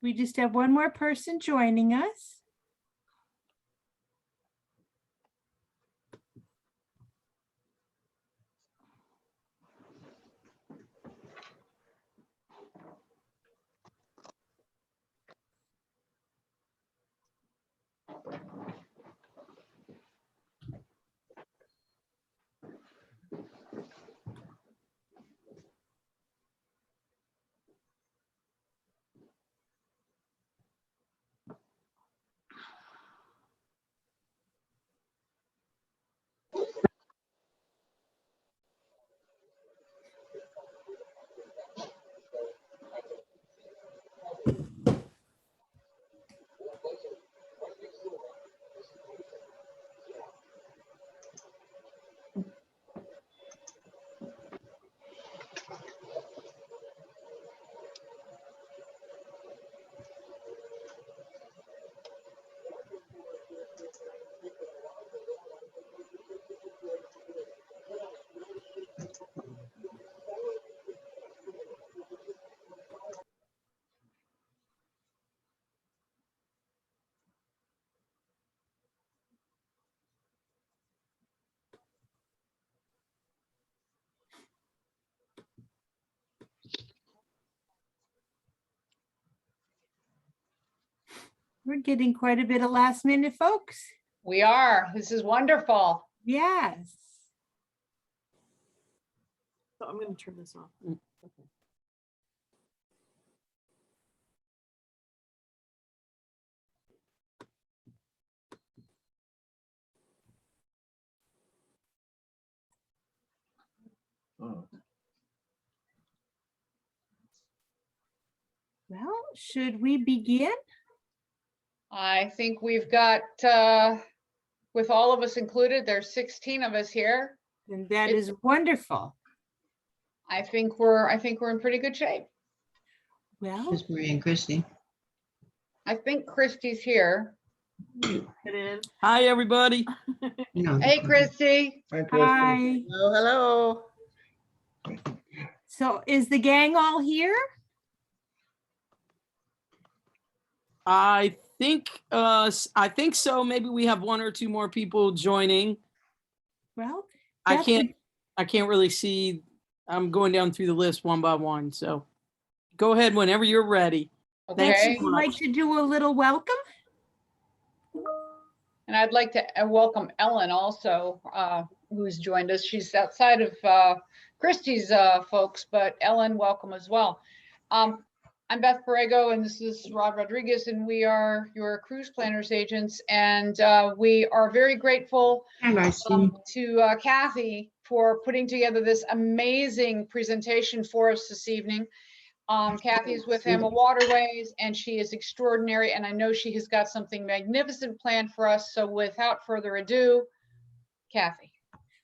We just have one more person joining us. We're getting quite a bit of last minute folks. We are. This is wonderful. Yes. So I'm going to turn this off. Okay. Oh. Well, should we begin? I think we've got, with all of us included, there's 16 of us here. And that is wonderful. I think we're in pretty good shape. Well, There's Marie and Christy. I think Christy's here. It is. Hi, everybody. No, Hey, Christy. Hi, Kristen. hi. Hello, hello. So is the gang all here? I think so. Maybe we have one or two more people joining. Well, I Beth, can't really see. I'm going down through the list one by one. So go ahead whenever you're ready. Beth, Okay. would you like to do a little welcome? And I'd like to welcome Ellen also, who's joined us. She's outside of Christy's folks, but Ellen, welcome as well. I'm Beth Borrego, and this is Rod Rodriguez, and we are your cruise planners agents. And we are very grateful Hi, Marcy. to Kathy for putting together this amazing presentation for us this evening. Kathy's with AmaWaterways, and she is extraordinary, and I know she has got something magnificent planned for us. So without further ado, Kathy.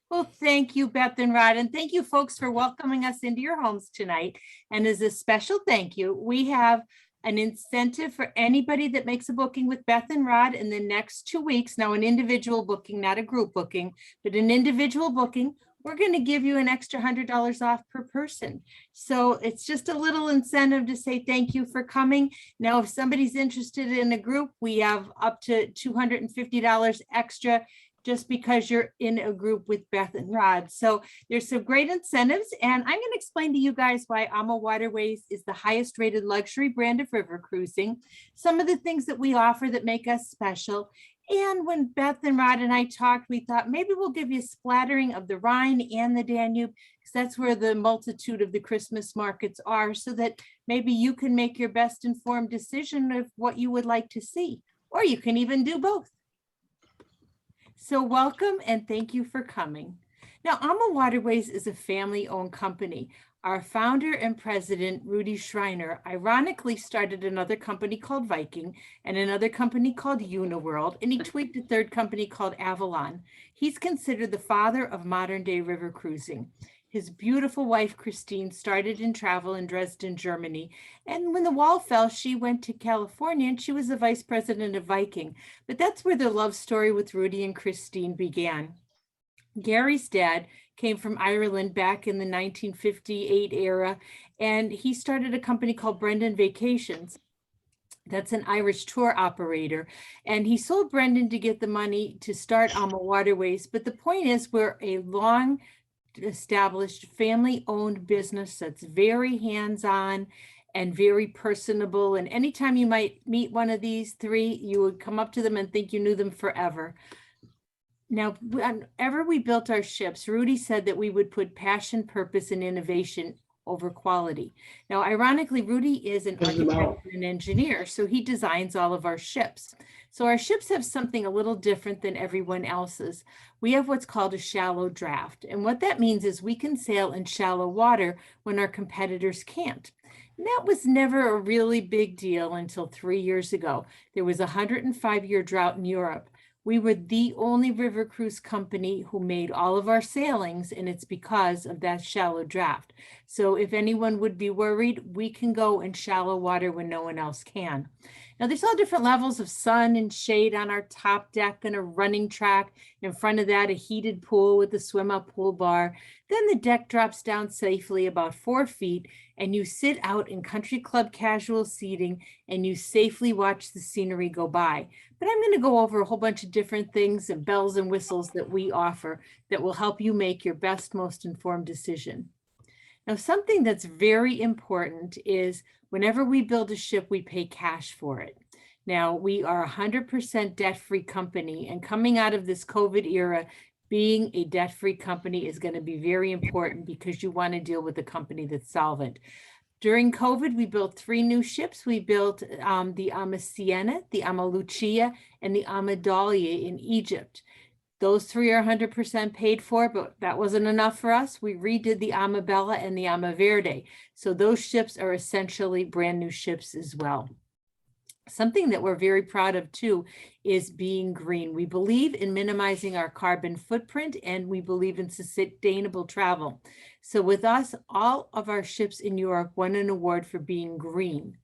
Well, thank you, Beth and Rod, and thank you folks for welcoming us into your homes tonight. And as a special thank you, we have an incentive for anybody that makes a booking with Beth and Rod in the next 2 weeks. Now, an individual booking, not a group booking, but an individual booking. We're going to give you an extra $100 off per person. So it's just a little incentive to say thank you for coming. Now, if somebody's interested in a group, we have up to $250 extra just because you're in a group with Beth and Rod. So there's some great incentives, and I'm going to explain to you guys why AmaWaterways is the highest rated luxury brand of river cruising, some of the things that we offer that make us special. And when Beth and Rod and I talked, we thought maybe we'll give you a splattering of the Rhine and the Danube, because that's where the multitude of the Christmas markets are, so that maybe you can make your best informed decision of what you would like to see, or you can even do both. So welcome and thank you for coming. Now, AmaWaterways is a family-owned company. Our founder and president, Rudy Schreiner, ironically started another company called Viking and another company called Uniworld, and he tweaked a third company called Avalon. He's considered the father of modern-day river cruising. His beautiful wife, Christine, started in travel in Dresden, Germany. And when the wall fell, she went to California and she was the vice president of Viking. But that's where the love story with Rudy and Christine began. Gary's dad came from Ireland back in the 1958 era, and he started a company called Brendan Vacations. That's an Irish tour operator. And he sold Brendan to get the money to start AmaWaterways. But the point is, we're a long established family-owned business that's very hands-on and very personable. And anytime you might meet one of these three, you would come up to them and think you knew them forever. Now, whenever we built our ships, Rudy said that we would put passion, purpose, and innovation over quality. Now, ironically, Rudy is an architect and an engineer, so he designs all of our ships. So our ships have something a little different than everyone else's. We have what's called a shallow draft. And what that means is we can sail in shallow water when our competitors can't. And that was never a really big deal until 3 years ago. There was a 105-year drought in Europe. We were the only river cruise company who made all of our sailings, and it's because of that shallow draft. So if anyone would be worried, we can go in shallow water when no one else can. Now, there's all different levels of sun and shade on our top deck and a running track. In front of that, a heated pool with a swim-up pool bar. Then the deck drops down safely about 4 feet, and you sit out in country club casual seating, and you safely watch the scenery go by. But I'm going to go over a whole bunch of different things and bells and whistles that we offer that will help you make your best, most informed decision. Now, something that's very important is whenever we build a ship, we pay cash for it. Now, we are a 100% debt-free company, and coming out of this COVID era, being a debt-free company is going to be very important because you want to deal with a company that's solvent. During COVID, we built 3 new ships. We built the Ama Siena, the Ama Lucia, and the Ama Dahlia in Egypt. Those 3 are 100% paid for, but that wasn't enough for us. We redid the Ama Bella and the Ama Verde. So those ships are essentially brand new ships as well. Something that we're very proud of too is being green. We believe in minimizing our carbon footprint, and we believe in sustainable travel. So with us, all of our ships in Europe won an award for being green.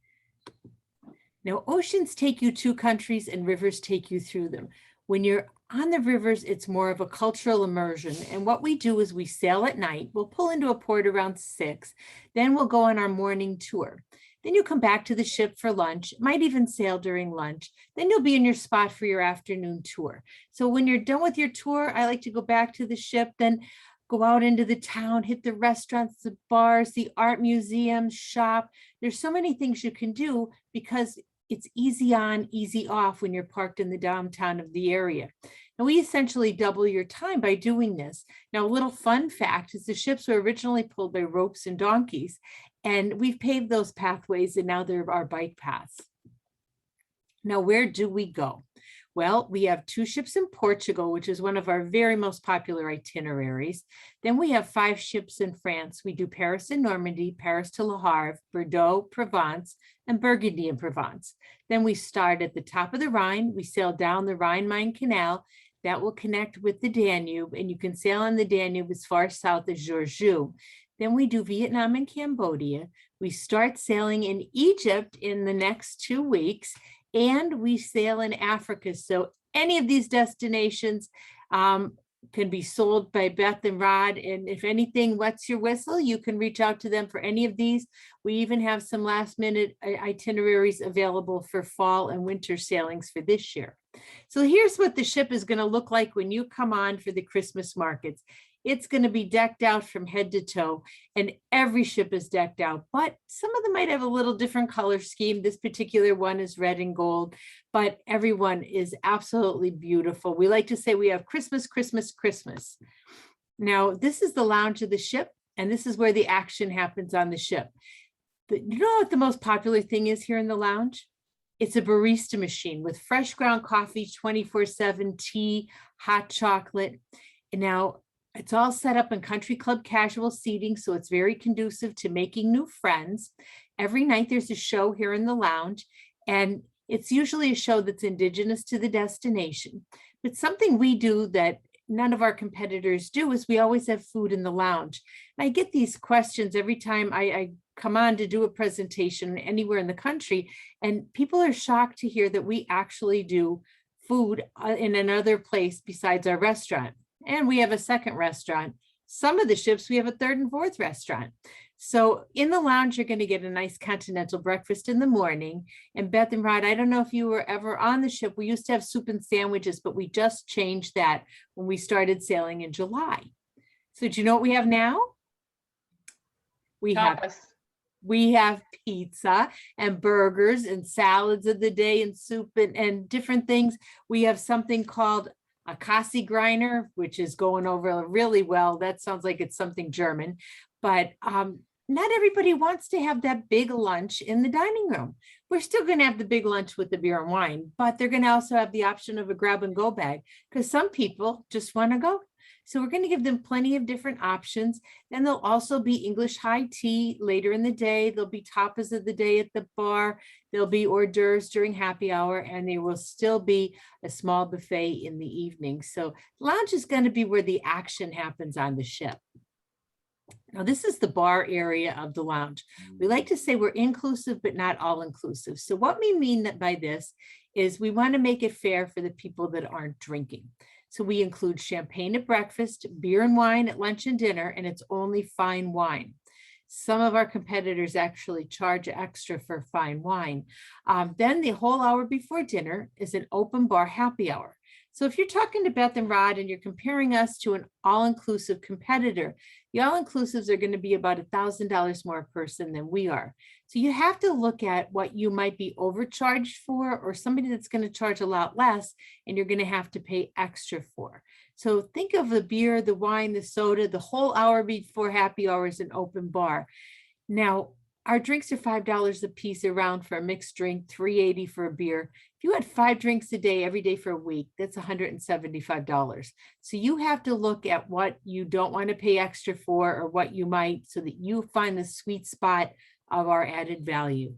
Now, oceans take you to countries and rivers take you through them. When you're on the rivers, it's more of a cultural immersion. And what we do is we sail at night. We'll pull into a port around 6. Then we'll go on our morning tour. Then you come back to the ship for lunch, might even sail during lunch. Then you'll be in your spot for your afternoon tour. So when you're done with your tour, I like to go back to the ship, then go out into the town, hit the restaurants, the bars, the art museums, shop. There's so many things you can do because it's easy on, easy off when you're parked in the downtown of the area. And we essentially double your time by doing this. Now, a little fun fact is the ships were originally pulled by ropes and donkeys, and we've paved those pathways, and now they're our bike paths. Now, where do we go? Well, we have 2 ships in Portugal, which is one of our very most popular itineraries. Then we have 5 ships in France. We do Paris and Normandy, Paris to Le Havre, Bordeaux, Provence, and Burgundy and Provence. Then we start at the top of the Rhine. We sail down the Rhine-Main Canal. That will connect with the Danube, and you can sail on the Danube as far south as Georgiou. Then we do Vietnam and Cambodia. We start sailing in Egypt in the next 2 weeks, and we sail in Africa. So any of these destinations can be sold by Beth and Rod. And if anything wets your whistle, you can reach out to them for any of these. We even have some last minute itineraries available for fall and winter sailings for this year. So here's what the ship is going to look like when you come on for the Christmas markets. It's going to be decked out from head to toe, and every ship is decked out, but some of them might have a little different color scheme. This particular one is red and gold, but everyone is absolutely beautiful. We like to say we have Christmas, Christmas, Christmas. Now, this is the lounge of the ship, and this is where the action happens on the ship. You know what the most popular thing is here in the lounge? It's a barista machine with fresh ground coffee, 24/7 tea, hot chocolate. And now, it's all set up in country club casual seating, so it's very conducive to making new friends. Every night there's a show here in the lounge, and it's usually a show that's indigenous to the destination. But something we do that none of our competitors do is we always have food in the lounge. And I get these questions every time I come on to do a presentation anywhere in the country, and people are shocked to hear that we actually do food in another place besides our restaurant. And we have a second restaurant. Some of the ships, we have a 3rd and 4th restaurant. So in the lounge, you're going to get a nice continental breakfast in the morning. And Beth and Rod, I don't know if you were ever on the ship. We used to have soup and sandwiches, but we just changed that when we started sailing in July. So do you know what we have now? Tapas. We have pizza and burgers and salads of the day and soup and different things. We have something called a Kassi Griner, which is going over really well. That sounds like it's something German, but not everybody wants to have that big lunch in the dining room. We're still going to have the big lunch with the beer and wine, but they're going to also have the option of a grab and go bag because some people just want to go. So we're going to give them plenty of different options. Then there'll also be English high tea later in the day. There'll be tapas of the day at the bar. There'll be hors d'oeuvres during happy hour, and there will still be a small buffet in the evening. So lounge is going to be where the action happens on the ship. Now, this is the bar area of the lounge. We like to say we're inclusive, but not all inclusive. So what we mean by this is we want to make it fair for the people that aren't drinking. So we include champagne at breakfast, beer and wine at lunch and dinner, and it's only fine wine. Some of our competitors actually charge extra for fine wine. Then the whole hour before dinner is an open bar happy hour. So if you're talking to Beth and Rod and you're comparing us to an all-inclusive competitor, the all-inclusives are going to be about $1,000 more a person than we are. So you have to look at what you might be overcharged for or somebody that's going to charge a lot less and you're going to have to pay extra for. So think of the beer, the wine, the soda, the whole hour before happy hour is an open bar. Now, our drinks are $5 a piece around for a mixed drink, $3.80 for a beer. If you had 5 drinks a day, every day for a week, that's $175. So you have to look at what you don't want to pay extra for or what you might so that you find the sweet spot of our added value.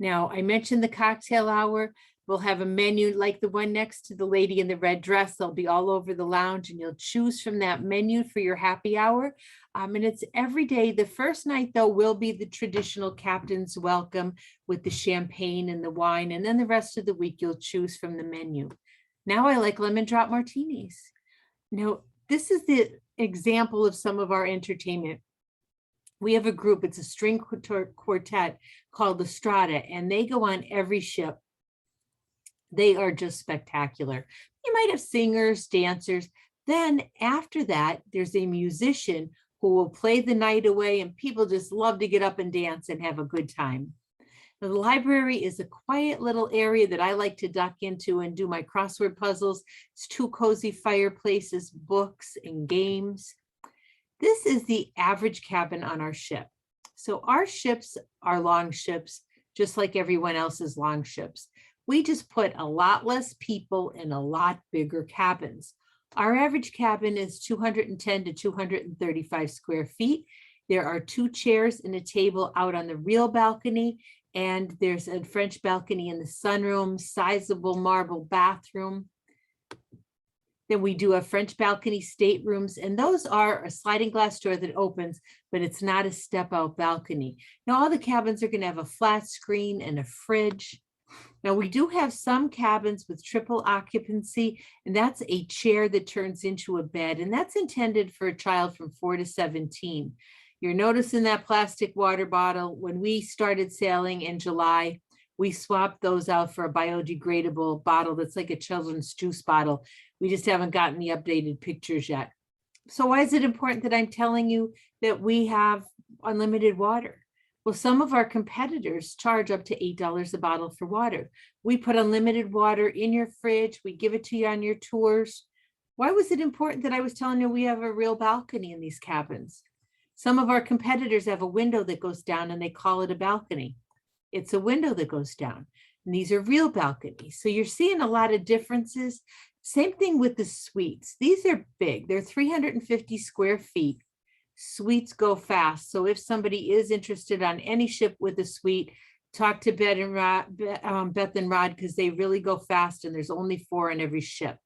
Now, I mentioned the cocktail hour. We'll have a menu like the one next to the lady in the red dress. They'll be all over the lounge and you'll choose from that menu for your happy hour. And it's every day. The first night, though, will be the traditional captain's welcome with the champagne and the wine. And then the rest of the week, you'll choose from the menu. Now I like lemon drop martinis. Now, this is the example of some of our entertainment. We have a group, it's a string quartet called the Strata, and they go on every ship. They are just spectacular. You might have singers, dancers. Then after that, there's a musician who will play the night away, and people just love to get up and dance and have a good time. Now, the library is a quiet little area that I like to duck into and do my crossword puzzles. It's 2 cozy fireplaces, books, and games. This is the average cabin on our ship. So our ships are long ships, just like everyone else's long ships. We just put a lot less people in a lot bigger cabins. Our average cabin is 210 to 235 square feet. There are 2 chairs and a table out on the real balcony, and there's a French balcony in the sunroom, sizable marble bathroom. Then we do have French balcony staterooms, and those are a sliding glass door that opens, but it's not a step out balcony. Now all the cabins are going to have a flat screen and a fridge. Now we do have some cabins with triple occupancy, and that's a chair that turns into a bed, and that's intended for a child from 4 to 17. You're noticing that plastic water bottle. When we started sailing in July, we swapped those out for a biodegradable bottle that's like a children's juice bottle. We just haven't gotten the updated pictures yet. So why is it important that I'm telling you that we have unlimited water? Well, some of our competitors charge up to $8 a bottle for water. We put unlimited water in your fridge. We give it to you on your tours. Why was it important that I was telling you we have a real balcony in these cabins? Some of our competitors have a window that goes down and they call it a balcony. It's a window that goes down, and these are real balconies. So you're seeing a lot of differences. Same thing with the suites. These are big. They're 350 square feet. Suites go fast. So if somebody is interested on any ship with a suite, talk to Beth and Rod because they really go fast, and there's only 4 on every ship.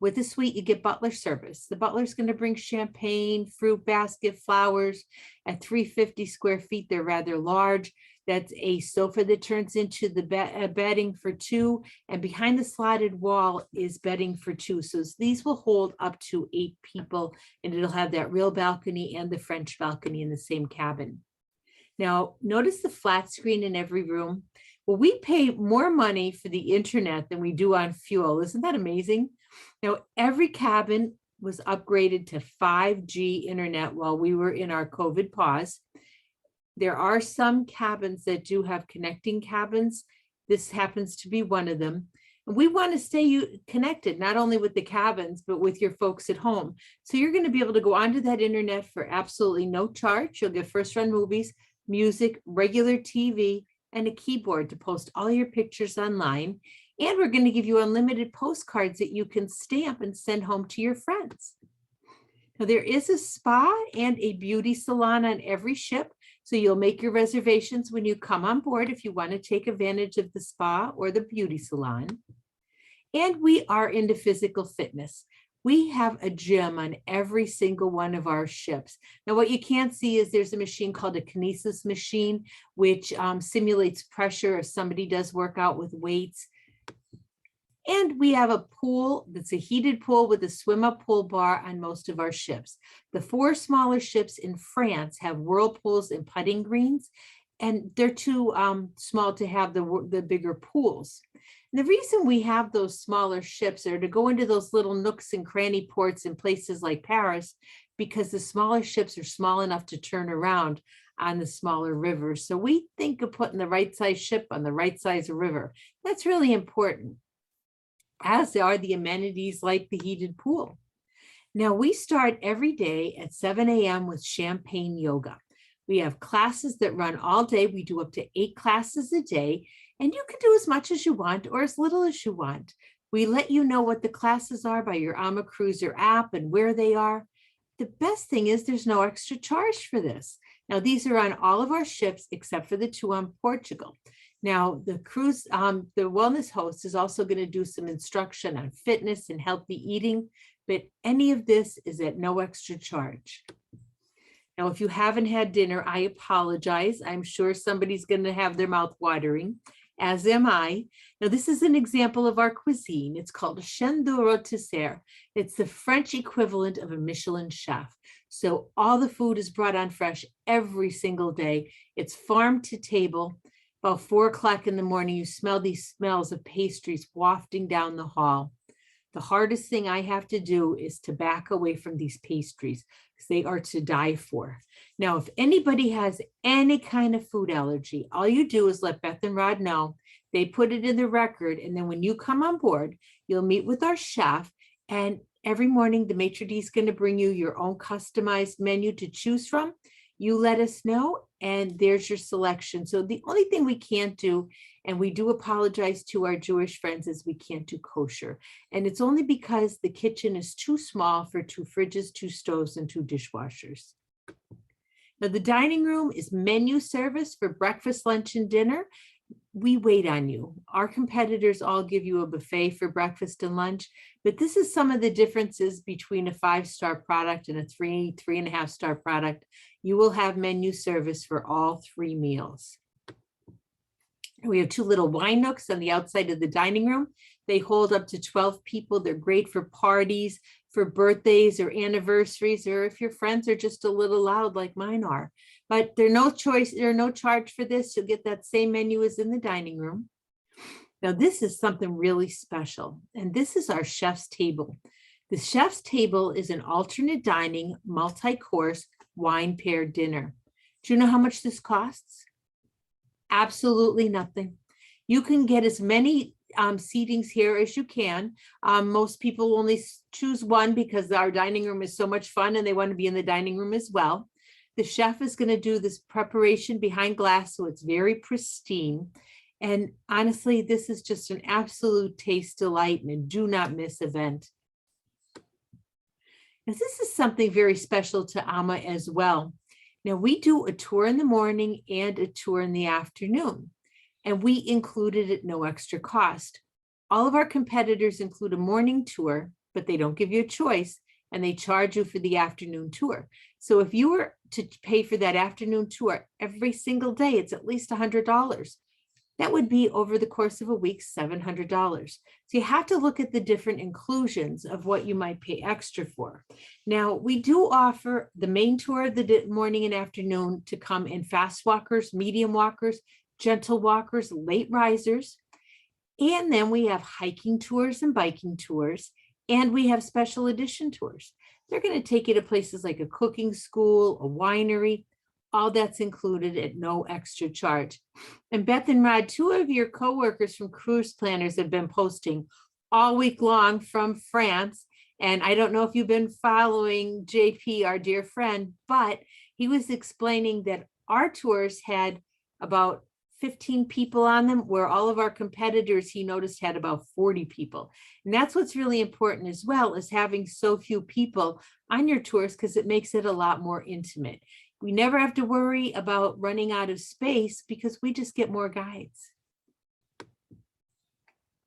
With the suite, you get butler service. The butler's going to bring champagne, fruit basket, flowers. At 350 square feet, they're rather large. That's a sofa that turns into the bedding for two, and behind the slotted wall is bedding for two. So these will hold up to 8 people, and it'll have that real balcony and the French balcony in the same cabin. Now, notice the flat screen in every room. Well, we pay more money for the internet than we do on fuel. Isn't that amazing? Now, every cabin was upgraded to 5G internet while we were in our COVID pause. There are some cabins that do have connecting cabins. This happens to be one of them. And we want to stay connected, not only with the cabins, but with your folks at home. So you're going to be able to go onto that internet for absolutely no charge. You'll get first run movies, music, regular TV, and a keyboard to post all your pictures online. And we're going to give you unlimited postcards that you can stamp and send home to your friends. Now, there is a spa and a beauty salon on every ship. So you'll make your reservations when you come on board if you want to take advantage of the spa or the beauty salon. And we are into physical fitness. We have a gym on every single one of our ships. Now, what you can't see is there's a machine called a kinesis machine, which simulates pressure if somebody does work out with weights. And we have a pool that's a heated pool with a swim up pool bar on most of our ships. The 4 smaller ships in France have whirlpools and putting greens, and they're too small to have the bigger pools. And the reason we have those smaller ships are to go into those little nooks and cranny ports in places like Paris, because the smaller ships are small enough to turn around on the smaller rivers. So we think of putting the right size ship on the right size river. That's really important, as are the amenities like the heated pool. Now, we start every day at 7 a.m. with champagne yoga. We have classes that run all day. We do up to 8 classes a day, and you can do as much as you want or as little as you want. We let you know what the classes are by your AmaCruiser app and where they are. The best thing is there's no extra charge for this. Now, these are on all of our ships except for the 2 on Portugal. Now, the cruise, the wellness host is also going to do some instruction on fitness and healthy eating, but any of this is at no extra charge. Now, if you haven't had dinner, I apologize. I'm sure somebody's going to have their mouth watering, as am I. Now, this is an example of our cuisine. It's called Chaîne du Rôtisseur. It's the French equivalent of a Michelin chef. So all the food is brought on fresh every single day. It's farm to table. About 4 o'clock in the morning, you smell these smells of pastries wafting down the hall. The hardest thing I have to do is to back away from these pastries because they are to die for. Now, if anybody has any kind of food allergy, all you do is let Beth and Rod know. They put it in the record. And then when you come on board, you'll meet with our chef. And every morning, the maitre d' is going to bring you your own customized menu to choose from. You let us know, and there's your selection. So the only thing we can't do, and we do apologize to our Jewish friends, is we can't do kosher. And it's only because the kitchen is too small for 2 fridges, 2 stoves, and 2 dishwashers. Now, the dining room is menu service for breakfast, lunch, and dinner. We wait on you. Our competitors all give you a buffet for breakfast and lunch, but this is some of the differences between a 5-star product and a 3.5-star product. You will have menu service for all 3 meals. We have 2 little wine nooks on the outside of the dining room. They hold up to 12 people. They're great for parties, for birthdays or anniversaries, or if your friends are just a little loud like mine are. But there's no charge for this. You'll get that same menu as in the dining room. Now, this is something really special, and this is our chef's table. The chef's table is an alternate dining, multi-course wine paired dinner. Do you know how much this costs? Absolutely nothing. You can get as many seatings here as you can. Most people only choose one because our dining room is so much fun and they want to be in the dining room as well. The chef is going to do this preparation behind glass, so it's very pristine. And honestly, this is just an absolute taste delight and a do not miss event. Now, this is something very special to Ama as well. Now, we do a tour in the morning and a tour in the afternoon, and we included at no extra cost. All of our competitors include a morning tour, but they don't give you a choice, and they charge you for the afternoon tour. So if you were to pay for that afternoon tour every single day, it's at least $100. That would be over the course of a week, $700. So you have to look at the different inclusions of what you might pay extra for. Now, we do offer the main tour of the morning and afternoon to come in fast walkers, medium walkers, gentle walkers, late risers. And then we have hiking tours and biking tours, and we have special edition tours. They're going to take you to places like a cooking school, a winery. All that's included at no extra charge. And Beth and Rod, two of your coworkers from Cruise Planners have been posting all week long from France. And I don't know if you've been following JP, our dear friend, but he was explaining that our tours had about 15 people on them, where all of our competitors, he noticed, had about 40 people. And that's what's really important as well, is having so few people on your tours, because it makes it a lot more intimate. We never have to worry about running out of space because we just get more guides.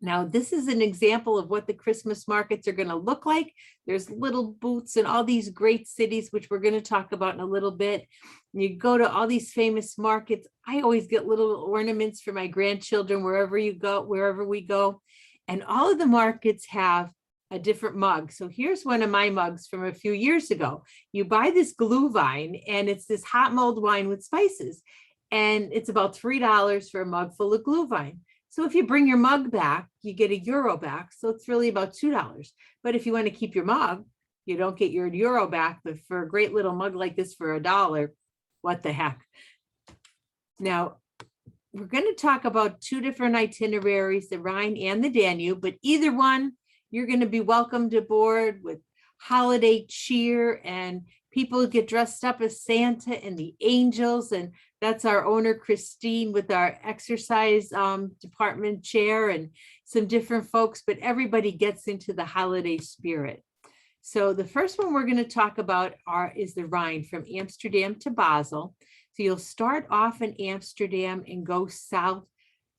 Now, this is an example of what the Christmas markets are going to look like. There's little booths in all these great cities, which we're going to talk about in a little bit. You go to all these famous markets. I always get little ornaments for my grandchildren wherever we go. And all of the markets have a different mug. So here's one of my mugs from a few years ago. You buy this Glühwein, and it's this hot mulled wine with spices. And it's about $3 for a mug full of Glühwein. So if you bring your mug back, you get €1 back. So it's really about $2. But if you want to keep your mug, you don't get your euro back. But for a great little mug like this for $1, what the heck? Now, we're going to talk about two different itineraries, the Rhine and the Danube, but either one, you're going to be welcomed aboard with holiday cheer, and people get dressed up as Santa and the angels. And that's our owner, Christine, with our exercise department chair and some different folks, but everybody gets into the holiday spirit. So the first one we're going to talk about is the Rhine from Amsterdam to Basel. So you'll start off in Amsterdam and go south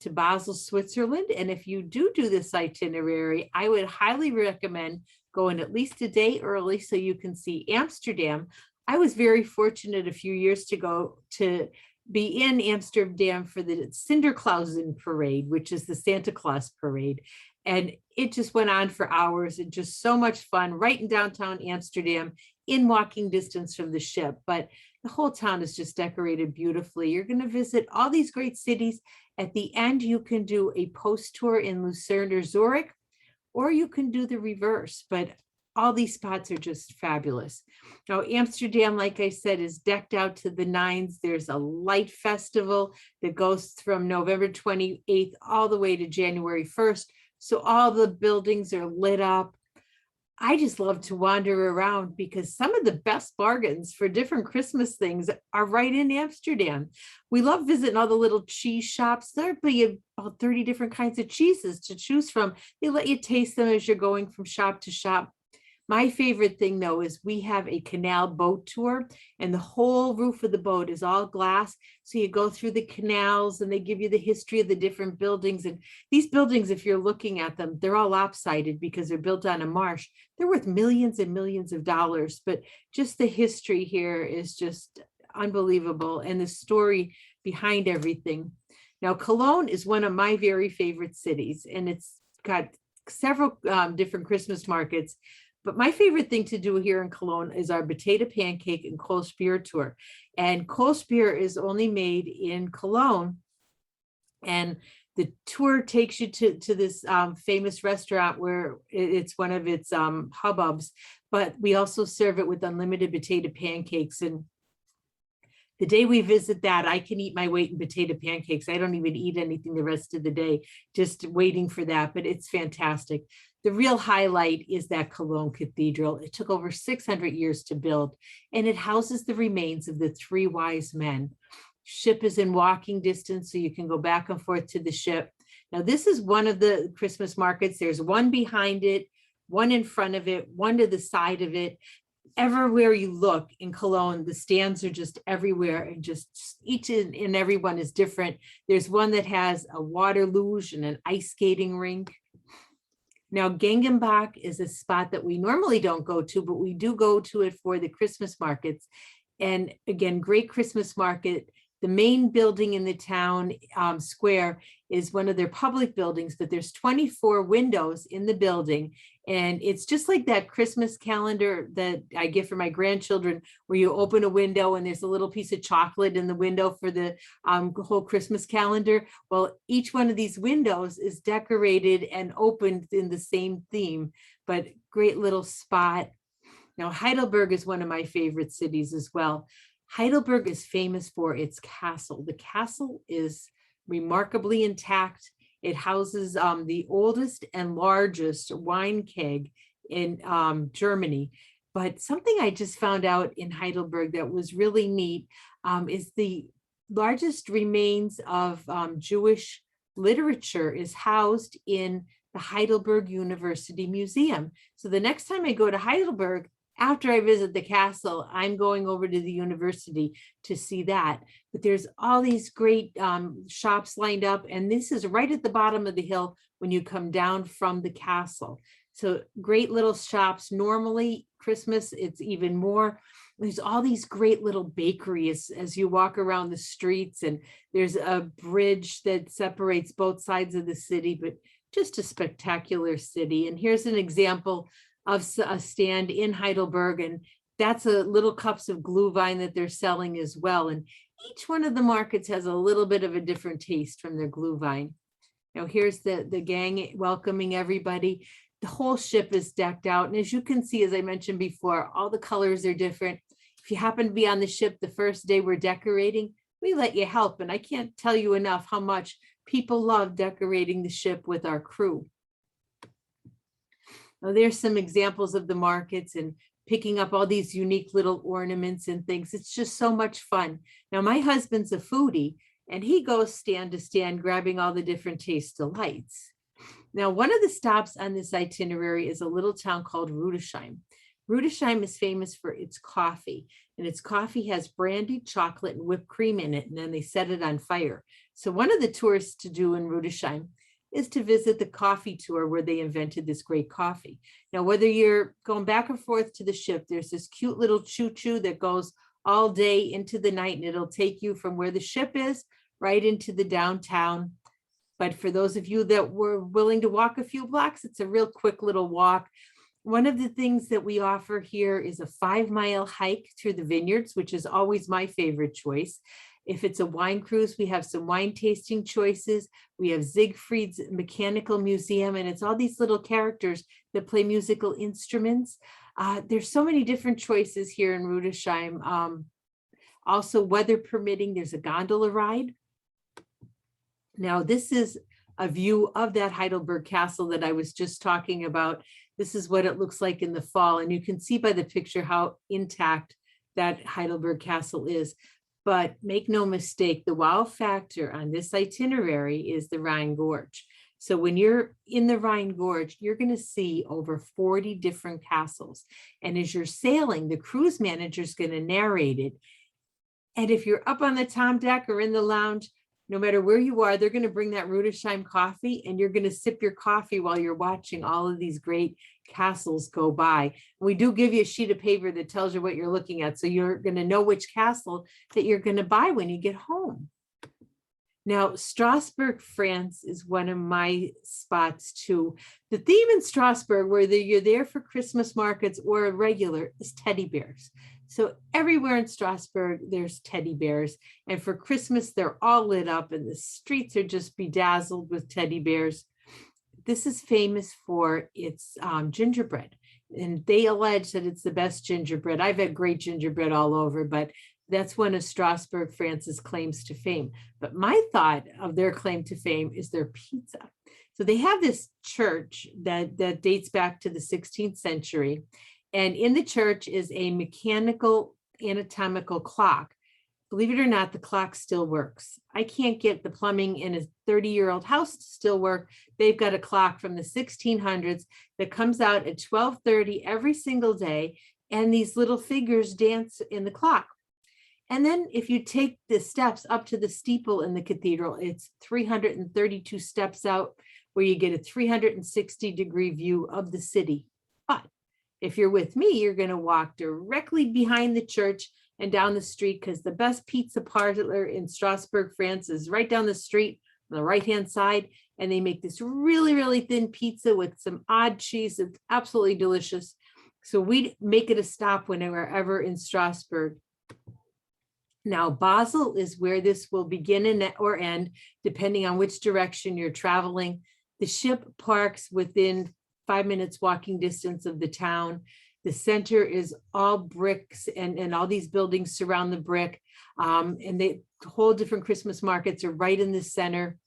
to Basel, Switzerland. And if you do this itinerary, I would highly recommend going at least a day early so you can see Amsterdam. I was very fortunate a few years ago to be in Amsterdam for the Sinterklaasen parade, which is the Santa Claus parade. And it just went on for hours and just so much fun right in downtown Amsterdam, in walking distance from the ship. But the whole town is just decorated beautifully. You're going to visit all these great cities. At the end, you can do a post tour in Lucerne or Zurich, or you can do the reverse, but all these spots are just fabulous. Now, Amsterdam, like I said, is decked out to the nines. There's a light festival that goes from November 28th all the way to January 1st. So all the buildings are lit up. I just love to wander around because some of the best bargains for different Christmas things are right in Amsterdam. We love visiting all the little cheese shops. There'd be about 30 different kinds of cheeses to choose from. They let you taste them as you're going from shop to shop. My favorite thing, though, is we have a canal boat tour, and the whole roof of the boat is all glass. So you go through the canals and they give you the history of the different buildings. And these buildings, if you're looking at them, they're all lopsided because they're built on a marsh. They're worth millions and millions of dollars. But just the history here is just unbelievable, and the story behind everything. Now, Cologne is one of my very favorite cities, and it's got several different Christmas markets. But my favorite thing to do here in Cologne is our potato pancake and Kohlspier tour. And Kohlspier is only made in Cologne. And the tour takes you to this famous restaurant where it's one of its hubbubs. But we also serve it with unlimited potato pancakes. And the day we visit that, I can eat my weight in potato pancakes. I don't even eat anything the rest of the day, just waiting for that. But it's fantastic. The real highlight is that Cologne Cathedral. It took over 600 years to build, and it houses the remains of the three wise men. Ship is in walking distance, so you can go back and forth to the ship. Now, this is one of the Christmas markets. There's one behind it, one in front of it, one to the side of it. Everywhere you look in Cologne, the stands are just everywhere, and just each and every one is different. There's one that has a water luge and an ice skating rink. Now, Gengenbach is a spot that we normally don't go to, but we do go to it for the Christmas markets. And again, great Christmas market. The main building in the town square is one of their public buildings, but there's 24 windows in the building. And it's just like that Christmas calendar that I get for my grandchildren, where you open a window and there's a little piece of chocolate in the window for the whole Christmas calendar. Well, each one of these windows is decorated and opened in the same theme, but great little spot. Now, Heidelberg is one of my favorite cities as well. Heidelberg is famous for its castle. The castle is remarkably intact. It houses the oldest and largest wine keg in Germany. But something I just found out in Heidelberg that was really neat is the largest remains of Jewish literature is housed in the Heidelberg University Museum. So the next time I go to Heidelberg, after I visit the castle, I'm going over to the university to see that. But there's all these great shops lined up, and this is right at the bottom of the hill when you come down from the castle. So great little shops. Normally Christmas, it's even more. There's all these great little bakeries as you walk around the streets, and there's a bridge that separates both sides of the city, but just a spectacular city. And here's an example of a stand in Heidelberg, and that's a little cups of glühwein that they're selling as well. And each one of the markets has a little bit of a different taste from their glühwein. Now here's the gang welcoming everybody. The whole ship is decked out. And as you can see, as I mentioned before, all the colors are different. If you happen to be on the ship the first day we're decorating, we let you help. And I can't tell you enough how much people love decorating the ship with our crew. Now, there's some examples of the markets and picking up all these unique little ornaments and things. It's just so much fun. Now, my husband's a foodie, and he goes stand to stand grabbing all the different taste delights. Now, one of the stops on this itinerary is a little town called Rudesheim. Rudesheim is famous for its coffee, and its coffee has brandy, chocolate, and whipped cream in it, and then they set it on fire. So one of the tours to do in Rudesheim is to visit the coffee tour where they invented this great coffee. Now, whether you're going back and forth to the ship, there's this cute little choo-choo that goes all day into the night, and it'll take you from where the ship is right into the downtown. But for those of you that were willing to walk a few blocks, it's a real quick little walk. One of the things that we offer here is a 5-mile hike through the vineyards, which is always my favorite choice. If it's a wine cruise, we have some wine tasting choices. We have Siegfried's Mechanical Museum, and it's all these little characters that play musical instruments. There's so many different choices here in Rudesheim. Also, weather permitting, there's a gondola ride. Now, this is a view of that Heidelberg Castle that I was just talking about. This is what it looks like in the fall, and you can see by the picture how intact that Heidelberg Castle is. But make no mistake, the wow factor on this itinerary is the Rhine Gorge. So when you're in the Rhine Gorge, you're going to see over 40 different castles. And as you're sailing, the cruise manager is going to narrate it. And if you're up on the tom deck or in the lounge, no matter where you are, they're going to bring that Rudesheim coffee, and you're going to sip your coffee while you're watching all of these great castles go by. We do give you a sheet of paper that tells you what you're looking at, so you're going to know which castle that you're going to buy when you get home. Now, Strasbourg, France is one of my spots too. The theme in Strasbourg, whether you're there for Christmas markets or regular, is teddy bears. So everywhere in Strasbourg, there's teddy bears. And for Christmas, they're all lit up and the streets are just bedazzled with teddy bears. This is famous for its gingerbread. And they allege that it's the best gingerbread. I've had great gingerbread all over, but that's one of Strasbourg, France's claims to fame. But my thought of their claim to fame is their pizza. So they have this church that dates back to the 16th century. And in the church is a mechanical anatomical clock. Believe it or not, the clock still works. I can't get the plumbing in a 30-year-old house to still work. They've got a clock from the 1600s that comes out at 12:30 every single day, and these little figures dance in the clock. And then if you take the steps up to the steeple in the cathedral, it's 332 steps out where you get a 360-degree view of the city. But if you're with me, you're going to walk directly behind the church and down the street, because the best pizza parlor in Strasbourg, France is right down the street on the right-hand side. And they make this really, really thin pizza with some odd cheese. It's absolutely delicious. So we make it a stop whenever ever in Strasbourg. Now, Basel is where this will begin and or end, depending on which direction you're traveling. The ship parks within 5 minutes walking distance of the town. The center is all bricks, and all these buildings surround the brick. And the whole different Christmas markets are right in the center.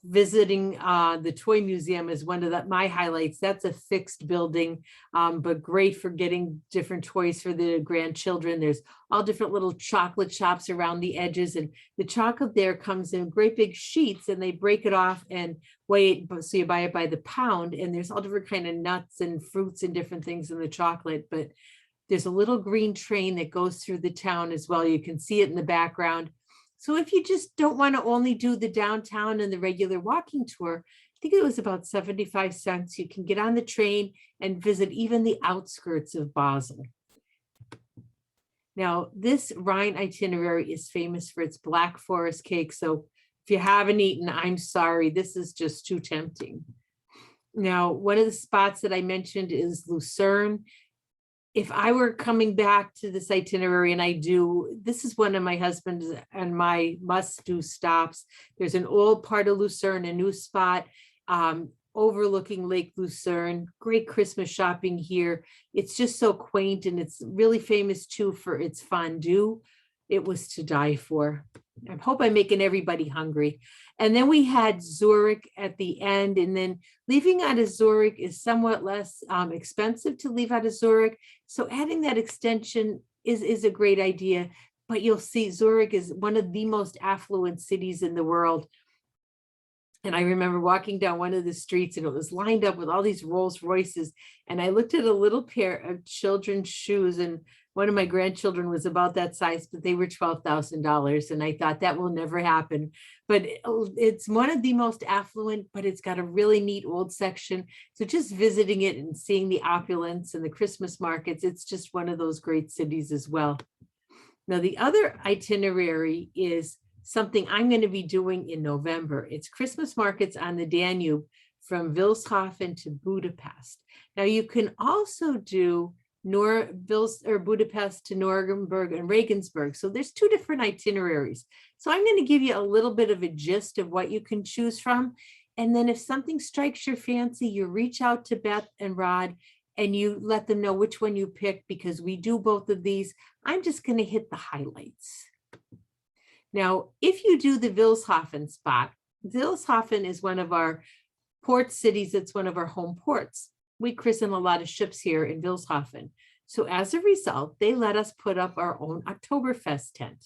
Visiting the toy museum is one of my highlights. That's a fixed building, but great for getting different toys for the grandchildren. There's all different little chocolate shops around the edges, and the chocolate there comes in great big sheets, and they break it off and weigh it, so you buy it by the pound. And there's all different kind of nuts and fruits and different things in the chocolate. But there's a little green train that goes through the town as well. You can see it in the background. So if you just don't want to only do the downtown and the regular walking tour, I think it was about 75 cents. You can get on the train and visit even the outskirts of Basel. Now, this Rhine itinerary is famous for its Black Forest cake. So if you haven't eaten, I'm sorry, this is just too tempting. Now, one of the spots that I mentioned is Lucerne. If I were coming back to this itinerary, and I do, this is one of my husband's and my must-do stops. There's an old part of Lucerne, a new spot overlooking Lake Lucerne. Great Christmas shopping here. It's just so quaint, and it's really famous too for its fondue. It was to die for. I hope I'm making everybody hungry. And then we had Zurich at the end, and then leaving out of Zurich is somewhat less expensive to leave out of Zurich. So adding that extension is a great idea, but you'll see Zurich is one of the most affluent cities in the world. And I remember walking down one of the streets, and it was lined up with all these Rolls Royces. And I looked at a little pair of children's shoes, and one of my grandchildren was about that size, but they were $12,000. And I thought that will never happen. But it's one of the most affluent, but it's got a really neat old section. So just visiting it and seeing the opulence and the Christmas markets, it's just one of those great cities as well. Now, the other itinerary is something I'm going to be doing in November. It's Christmas markets on the Danube from Wilshofen to Budapest. Now, you can also do Budapest to Nuremberg and Regensburg. So there's two different itineraries. So I'm going to give you a little bit of a gist of what you can choose from. And then if something strikes your fancy, you reach out to Beth and Rod and you let them know which one you pick, because we do both of these. I'm just going to hit the highlights. Now, if you do the Wilshofen spot, Wilshofen is one of our port cities. It's one of our home ports. We christen a lot of ships here in Wilshofen. So as a result, they let us put up our own Oktoberfest tent.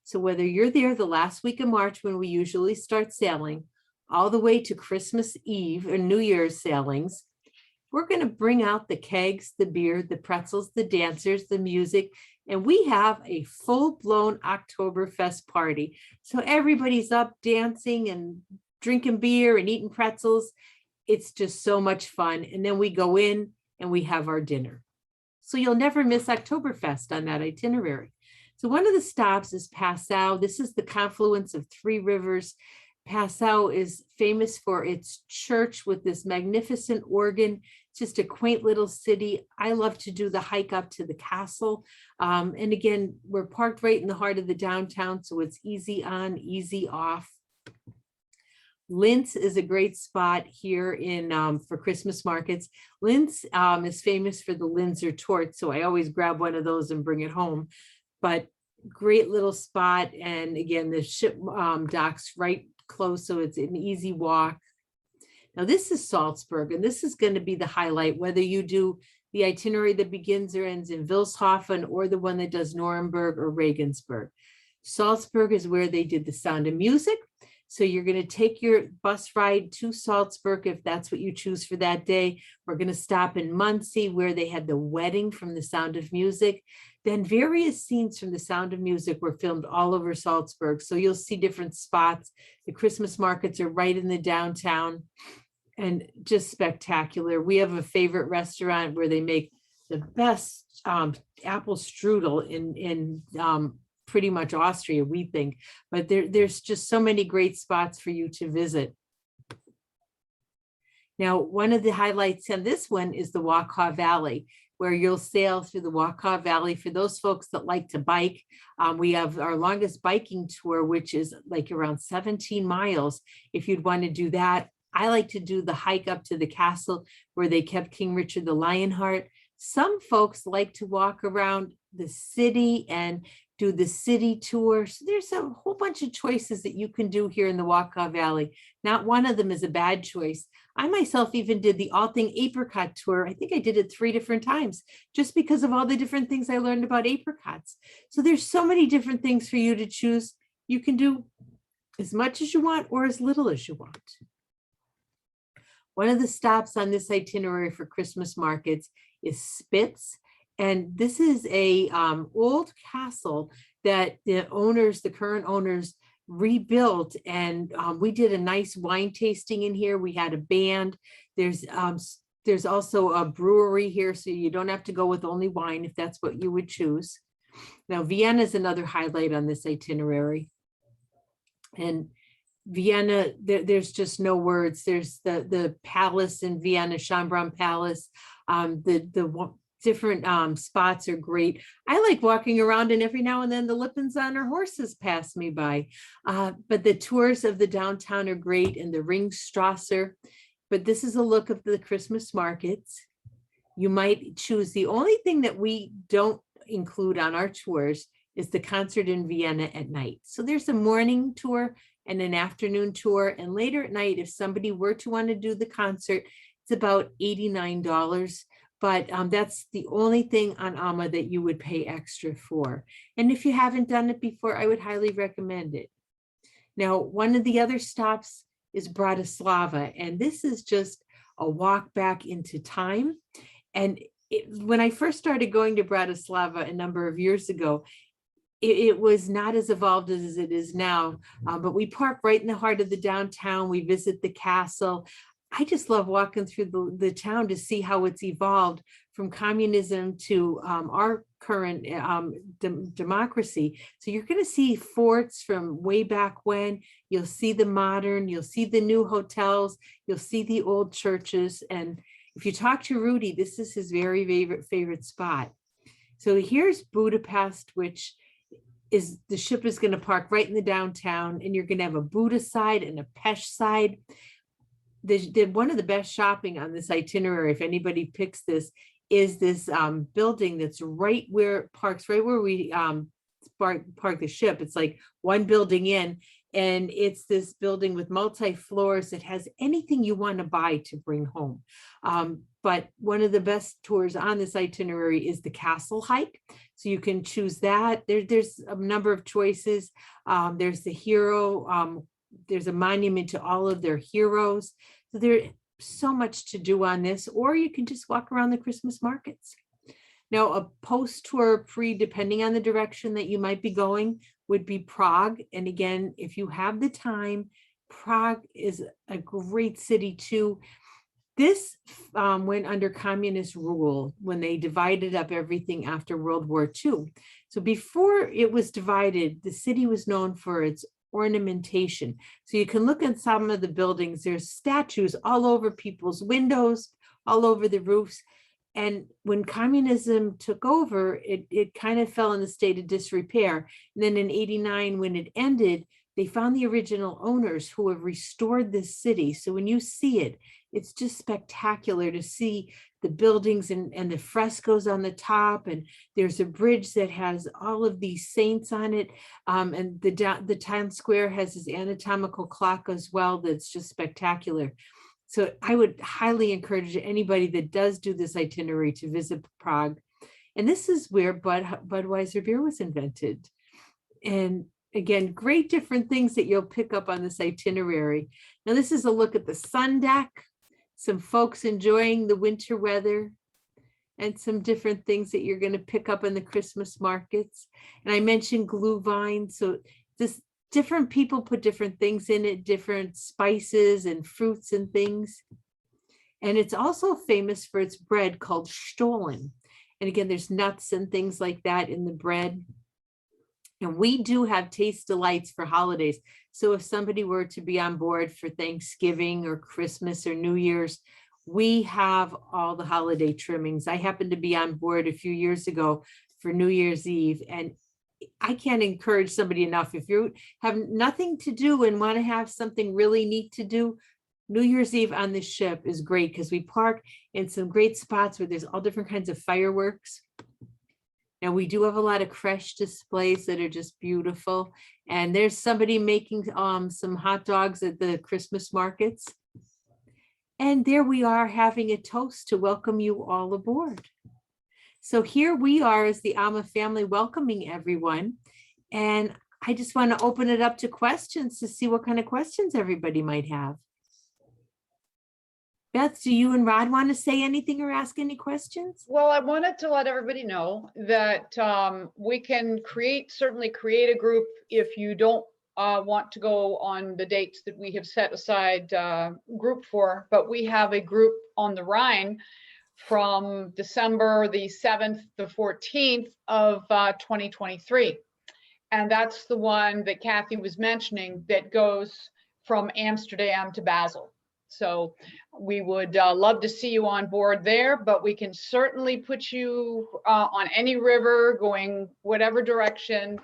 So whether you're there the last week of March when we usually start sailing, all the way to Christmas Eve or New Year's sailings, we're going to bring out the kegs, the beer, the pretzels, the dancers, the music, and we have a full-blown Oktoberfest party. So everybody's up dancing and drinking beer and eating pretzels. It's just so much fun. And then we go in and we have our dinner. So you'll never miss Oktoberfest on that itinerary. So one of the stops is Passau. This is the confluence of three rivers. Passau is famous for its church with this magnificent organ. It's just a quaint little city. I love to do the hike up to the castle. And again, we're parked right in the heart of the downtown, so it's easy on, easy off. Linz is a great spot here in for Christmas markets. Linz is famous for the Linzer torte, so I always grab one of those and bring it home. But great little spot, and again, the ship docks right close, so it's an easy walk. Now this is Salzburg, and this is going to be the highlight, whether you do the itinerary that begins or ends in Wilshofen or the one that does Nuremberg or Regensburg. Salzburg is where they did the Sound of Music. So you're going to take your bus ride to Salzburg if that's what you choose for that day. We're going to stop in Muncie where they had the wedding from the Sound of Music. Then various scenes from the Sound of Music were filmed all over Salzburg. So you'll see different spots. The Christmas markets are right in the downtown. and just spectacular. We have a favorite restaurant where they make the best apple strudel in pretty much Austria, we think, but there's just so many great spots for you to visit. Now, one of the highlights on this one is the Wakaw Valley, where you'll sail through the Wakaw Valley. For those folks that like to bike, we have our longest biking tour, which is like around 17 miles. If you'd want to do that, I like to do the hike up to the castle where they kept King Richard the Lionheart. Some folks like to walk around the city and do the city tour. So there's a whole bunch of choices that you can do here in the Wakaw Valley. Not one of them is a bad choice. I myself even did the All Thing Apricot tour. I think I did it 3 different times just because of all the different things I learned about apricots. So there's so many different things for you to choose. You can do as much as you want or as little as you want. One of the stops on this itinerary for Christmas markets is Spitz. And this is a old castle that the current owners rebuilt. And we did a nice wine tasting in here. We had a band. There's also a brewery here, so you don't have to go with only wine if that's what you would choose. Now, Vienna is another highlight on this itinerary. And Vienna, there's just no words. There's the palace in Vienna, Schönbrunn Palace. The different spots are great. I like walking around, and every now and then the Lippens on our horses pass me by. But the tours of the downtown are great, and the Ringstrasse. But this is a look of the Christmas markets. You might choose. The only thing that we don't include on our tours is the concert in Vienna at night. So there's a morning tour and an afternoon tour. And later at night, if somebody were to want to do the concert, it's about $89. But that's the only thing on Ama that you would pay extra for. And if you haven't done it before, I would highly recommend it. Now, one of the other stops is Bratislava, and this is just a walk back into time. And when I first started going to Bratislava a number of years ago, it was not as evolved as it is now, but we park right in the heart of the downtown. We visit the castle. I just love walking through the town to see how it's evolved from communism to our current democracy. So you're going to see forts from way back when. You'll see the modern, you'll see the new hotels, you'll see the old churches. And if you talk to Rudy, this is his very favorite spot. So here's Budapest, which is the ship is going to park right in the downtown, and you're going to have a Buda side and a Pest side. One of the best shopping on this itinerary, if anybody picks this, is this building that's right where it parks, right where we park the ship. It's like one building in, and it's this building with multi-floors that has anything you want to buy to bring home. But one of the best tours on this itinerary is the castle hike. So you can choose that. There's a number of choices. There's the hero. There's a monument to all of their heroes. So there's so much to do on this, or you can just walk around the Christmas markets. Now, a post-tour depending on the direction that you might be going, would be Prague. And again, if you have the time, Prague is a great city too. This went under communist rule when they divided up everything after World War II. So before it was divided, the city was known for its ornamentation. So you can look at some of the buildings. There's statues all over people's windows, all over the roofs. And when communism took over, it kind of fell in a state of disrepair. And then in '89, when it ended, they found the original owners who have restored this city. So when you see it, it's just spectacular to see the buildings and the frescoes on the top. And there's a bridge that has all of these saints on it. And the town square has this anatomical clock as well that's just spectacular. So I would highly encourage anybody that does do this itinerary to visit Prague. And this is where Budweiser beer was invented. And again, great different things that you'll pick up on this itinerary. Now, this is a look at the sun deck, some folks enjoying the winter weather, and some different things that you're going to pick up in the Christmas markets. And I mentioned glühwein. So this different people put different things in it, different spices and fruits and things. And it's also famous for its bread called Stollen. And again, there's nuts and things like that in the bread. And we do have taste delights for holidays. So if somebody were to be on board for Thanksgiving or Christmas or New Year's, we have all the holiday trimmings. I happened to be on board a few years ago for New Year's Eve, and I can't encourage somebody enough. If you have nothing to do and want to have something really neat to do, New Year's Eve on the ship is great because we park in some great spots where there's all different kinds of fireworks. And we do have a lot of creche displays that are just beautiful. And there's somebody making some hot dogs at the Christmas markets. And there we are having a toast to welcome you all aboard. So here we are as the Ama family welcoming everyone. And I just want to open it up to questions to see what kind of questions everybody might have. Beth, do you and Rod want to say anything or ask any questions? Well, I wanted to let everybody know that we can certainly create a group if you don't want to go on the dates that we have set aside group for, but we have a group on the Rhine from December the 7th to 14th of 2023. And that's the one that Kathy was mentioning that goes from Amsterdam to Basel. So we would love to see you on board there, but we can certainly put you on any river going whatever direction.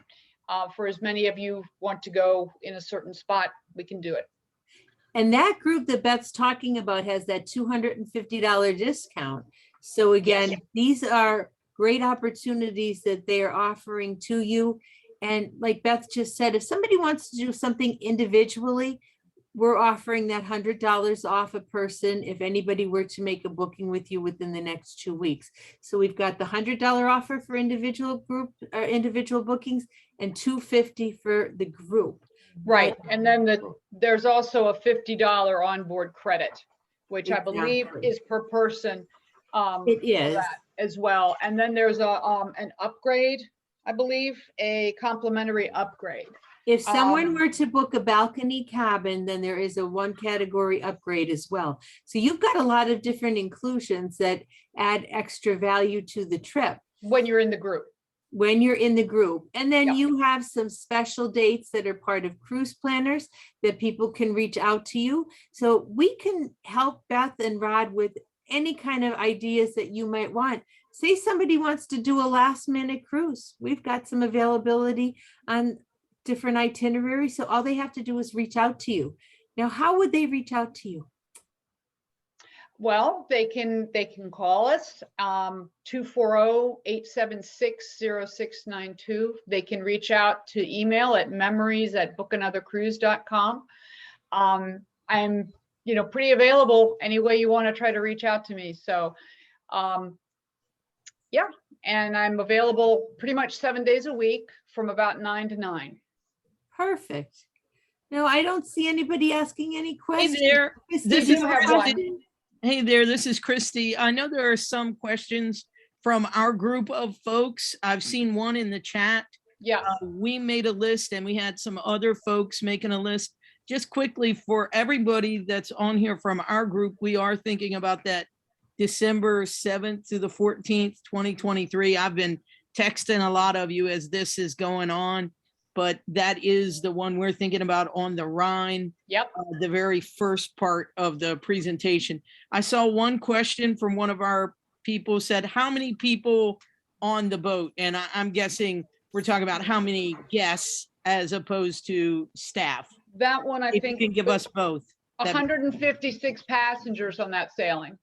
For as many of you want to go in a certain spot, we can do it. And that group that Beth's talking about has that $250 discount. So again, Yes. These are great opportunities that they are offering to you. And like Beth just said, if somebody wants to do something individually, we're offering that $100 off a person if anybody were to make a booking with you within the next 2 weeks. So we've got the $100 offer for individual individual bookings and $250 for the group. Right. And then there's also a $50 onboard credit, which I believe Exactly. is per person. It for is. that as well. And then there's an upgrade, I believe, a complimentary upgrade. If someone were to book a balcony cabin, then there is a 1 category upgrade as well. So you've got a lot of different inclusions that add extra value to the trip When you're in the group. when you're in the group. And then Yep. you have some special dates that are part of cruise planners that people can reach out to you. So we can help Beth and Rod with any kind of ideas that you might want. Say somebody wants to do a last minute cruise. We've got some availability on different itineraries. So all they have to do is reach out to you. Now, how would they reach out to you? Well, they can call us 240-876-0692. They can reach out to email at memories@bookanothercruise.com. I'm pretty available any way you want to try to reach out to me. So yeah, and I'm available pretty much 7 days a week from about 9 to 9. Perfect. No, I don't see anybody asking any Hey questions. there, Christy, this do is you have Christy. one? Hey there, this is Christy. I know there are some questions from our group of folks. I've seen one in the chat. Yeah. We made a list and we had some other folks making a list. Just quickly for everybody that's on here from our group, we are thinking about that December 7th to the 14th, 2023. I've been texting a lot of you as this is going on, but that is the one we're thinking about on the Rhine. Yep. The very first part of the presentation. I saw one question from one of our people said, how many people on the boat? And I'm guessing we're talking about how many guests as opposed to staff. That one, I If you think, can give us both. 156 passengers on that sailing.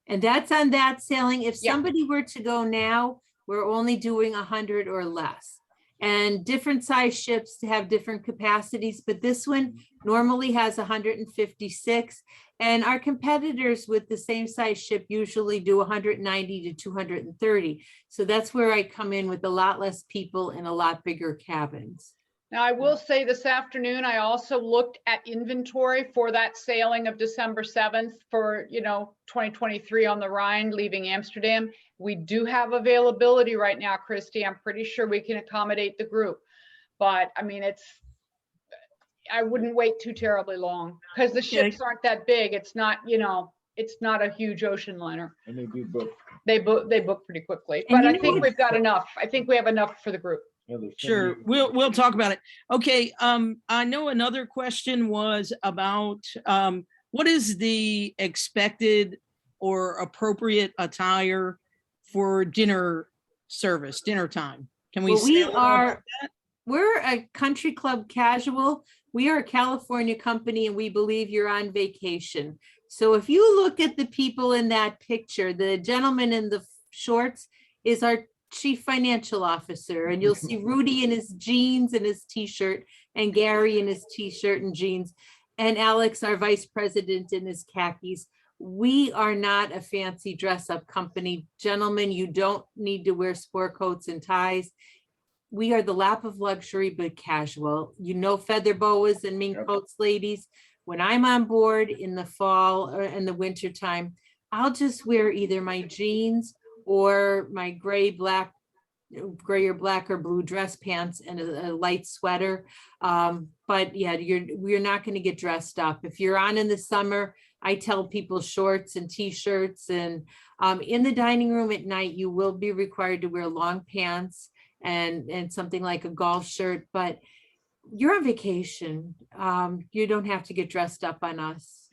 And that's on that sailing. If Yeah. somebody were to go now, we're only doing 100 or less. And different size ships have different capacities, but this one normally has 156. And our competitors with the same size ship usually do 190 to 230. So that's where I come in with a lot less people and a lot bigger cabins. Now, I will say this afternoon, I also looked at inventory for that sailing of December 7th for, 2023 on the Rhine leaving Amsterdam. We do have availability right now, Christy. I'm pretty sure we can accommodate the group. But I mean, I wouldn't wait too terribly long because the ships aren't that big. It's not, it's not a huge ocean liner. And they do book. They book pretty quickly, And but you I know think what? we've got enough. I think we have enough for the group. Yeah, there's so Sure, many- we'll talk about it. Okay, I know another question was about what is the expected or appropriate attire for dinner service, dinner time? Can we Well, say we a little about are, that? we're a country club casual. We are a California company and we believe you're on vacation. So if you look at the people in that picture, the gentleman in the shorts is our chief financial officer, and you'll see Rudy in his jeans and his t-shirt, and Gary in his t-shirt and jeans, and Alex, our vice president, in his khakis. We are not a fancy dress-up company. Gentlemen, you don't need to wear sport coats and ties. We are the lap of luxury, but casual. You know, feather boas and mink Yep. coats, ladies. When I'm on board in the fall or in the winter time, I'll just wear either my jeans or my gray or black or blue dress pants and a light sweater. But yeah, we're not going to get dressed up. If you're on in the summer, I tell people shorts and t-shirts, and in the dining room at night, you will be required to wear long pants and something like a golf shirt, but you're on vacation. You don't have to get dressed up on us.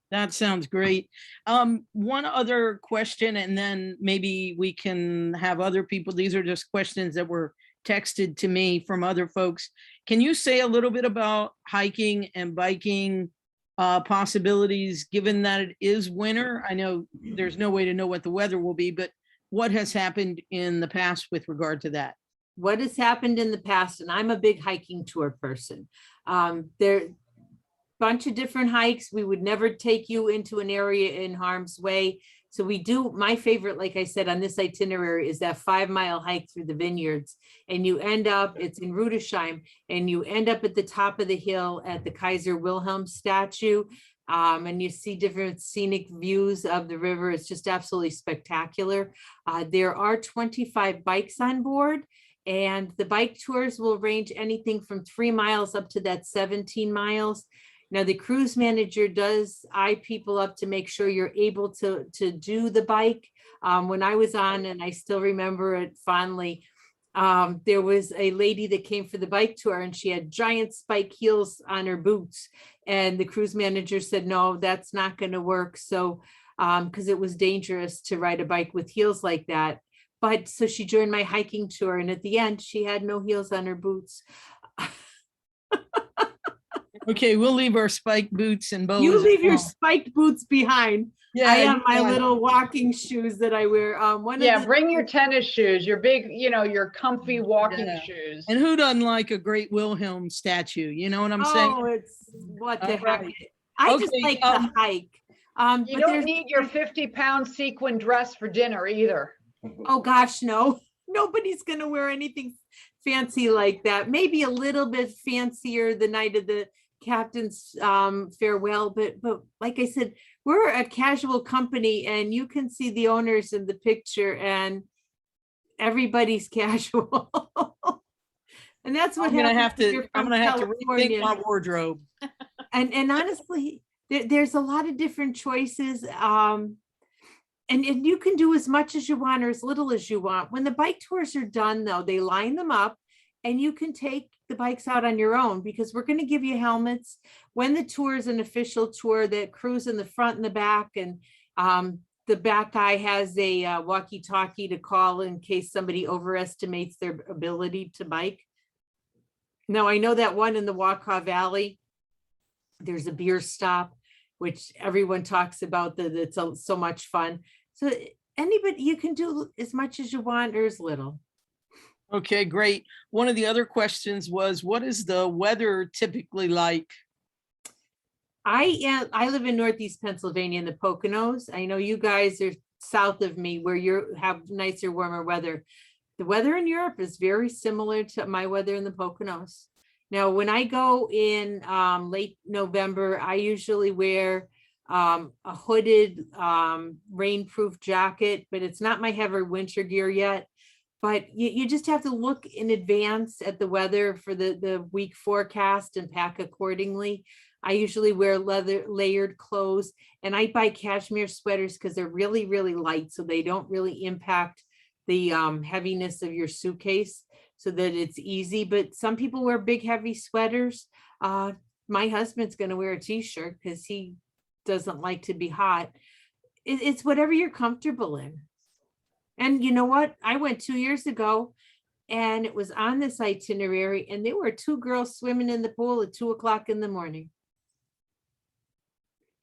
That sounds great. One other question, and then maybe we can have other people. These are just questions that were texted to me from other folks. Can you say a little bit about hiking and biking possibilities, given that it is winter? I know there's no way to know what the weather will be, but what has happened in the past with regard to that? What has happened in the past, and I'm a big hiking tour person. There bunch of different hikes. We would never take you into an area in harm's way. So we do, my favorite, like I said, on this itinerary is that 5-mile hike through the vineyards. And you end up, it's in Rudesheim, and you end up at the top of the hill at the Kaiser Wilhelm statue. And you see different scenic views of the river. It's just absolutely spectacular. There are 25 bikes on board, and the bike tours will range anything from 3 miles up to that 17 miles. Now, the cruise manager does eye people up to make sure you're able to do the bike. When I was on, and I still remember it fondly, there was a lady that came for the bike tour, and she had giant spike heels on her boots. And the cruise manager said, no, that's not going to work. So, because it was dangerous to ride a bike with heels like that. But so she joined my hiking tour, and at the end, she had no heels on her boots. Okay, we'll leave our spiked boots and bows. You leave your alone. spiked boots behind. Yeah, I have my you can. little walking shoes that I wear. Yeah, bring your tennis shoes, your big, your comfy walking Yeah. shoes. And who doesn't like a great Wilhelm statue? You know what I'm saying? Oh, it's what the All heck. right. I just Okay, like to hike. You But don't there's- need your 50-pound sequin dress for dinner either. Oh, gosh, no. Nobody's going to wear anything fancy like that. Maybe a little bit fancier the night of the captain's farewell. But like I said, we're a casual company, and you can see the owners in the picture, and everybody's casual. And that's what I'm gonna happens have when to. you're I'm from gonna have to rethink California. my wardrobe. And honestly, there's a lot of different choices. And you can do as much as you want or as little as you want. When the bike tours are done, though, they line them up, and you can take the bikes out on your own, because we're going to give you helmets. When the tour is an official tour, that crews in the front and the back, and the back guy has a walkie-talkie to call in case somebody overestimates their ability to bike. Now, I know that one in the Wakaw Valley, there's a beer stop, which everyone talks about, that it's so much fun. So anybody, you can do as much as you want or as little. Okay, great. One of the other questions was, what is the weather typically like? I live in Northeast Pennsylvania in the Poconos. I know you guys are south of me, where you have nicer, warmer weather. The weather in Europe is very similar to my weather in the Poconos. Now, when I go in late November, I usually wear a hooded rainproof jacket, but it's not my heavy winter gear yet. But you just have to look in advance at the weather for the week forecast and pack accordingly. I usually wear leather layered clothes, and I buy cashmere sweaters because they're really, really light, so they don't really impact the heaviness of your suitcase, so that it's easy. But some people wear big, heavy sweaters. My husband's going to wear a t-shirt because he doesn't like to be hot. It's whatever you're comfortable in. And you know what? I went 2 years ago, and it was on this itinerary, and there were 2 girls swimming in the pool at 2 o'clock in the morning.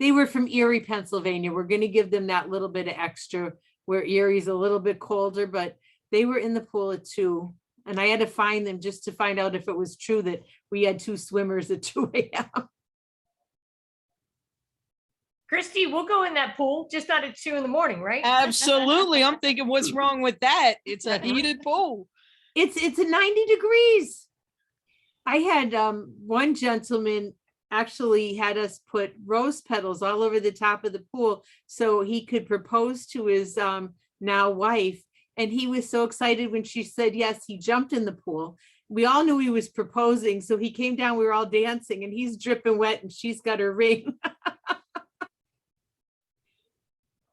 They were from Erie, Pennsylvania. We're going to give them that little bit of extra, where Erie's a little bit colder, but they were in the pool at 2. And I had to find them just to find out if it was true that we had 2 swimmers at 2 a.m. Christy, we'll go in that pool, just not at 2 in the morning, right? Absolutely. I'm thinking, what's wrong with that? It's a heated pool. It's a 90 degrees. I had one gentleman actually had us put rose petals all over the top of the pool so he could propose to his now wife. And he was so excited when she said yes, he jumped in the pool. We all knew he was proposing, so he came down, we were all dancing, and he's dripping wet and she's got her ring.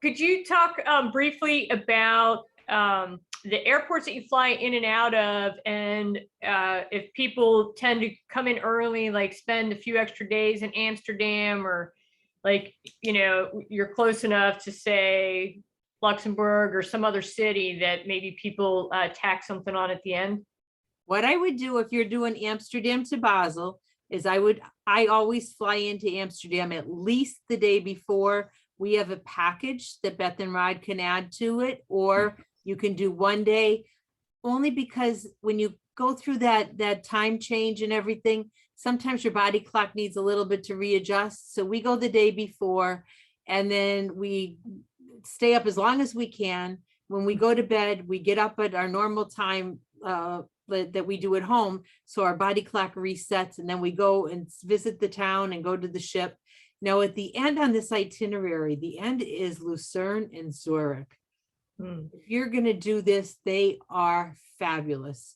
Could you talk briefly about the airports that you fly in and out of, and if people tend to come in early, like spend a few extra days in Amsterdam, or like, you know, you're close enough to say Luxembourg or some other city that maybe people tack something on at the end? What I would do if you're doing Amsterdam to Basel is I always fly into Amsterdam at least the day before. We have a package that Beth and Rod can add to it, or you can do one day, only because when you go through that time change and everything, sometimes your body clock needs a little bit to readjust. So we go the day before, and then we stay up as long as we can. When we go to bed, we get up at our normal time that we do at home. So our body clock resets, and then we go and visit the town and go to the ship. Now at the end on this itinerary, the end is Lucerne and Zurich. If you're going to do this, they are fabulous.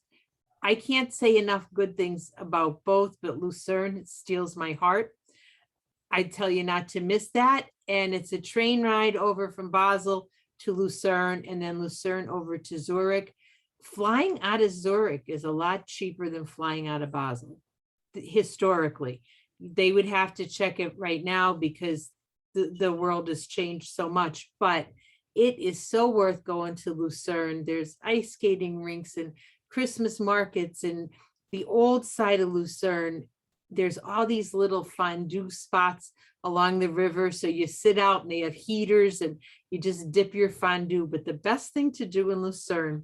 I can't say enough good things about both, but Lucerne steals my heart. I tell you not to miss that. And it's a train ride over from Basel to Lucerne, and then Lucerne over to Zurich. Flying out of Zurich is a lot cheaper than flying out of Basel, historically. They would have to check it right now because the world has changed so much, but it is so worth going to Lucerne. There's ice skating rinks and Christmas markets, and the old side of Lucerne, there's all these little fondue spots along the river. So you sit out and they have heaters and you just dip your fondue. But the best thing to do in Lucerne